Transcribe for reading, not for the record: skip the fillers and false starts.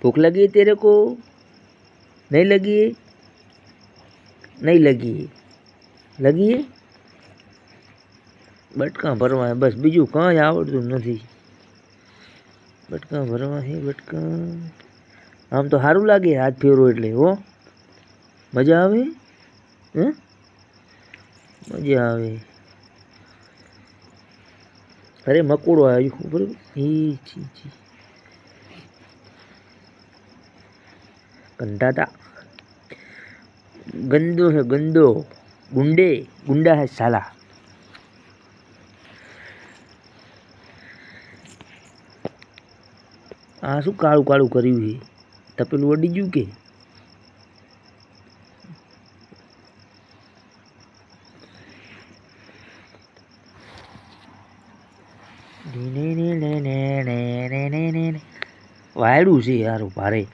भूख लगी है तेरे को? नहीं लगी है? नहीं लगी है? लगी है? बटका भरवा है बस, बीजू कहीं आवड़तुं नहीं। बटका भरवा है बटका। आम तो सारू लागे हाथ फेरो एटले हो, मजा आवे। मजा आवे। अरे मकोड़ो आयो बराबर। ई छी छी गंदा गंदो है गंदो। गुंडे गुंडा है साला। आ शू काळू काळू कर्युं है? तपेલું વડી ગયું કે? વાયડું છે યાર ભારે।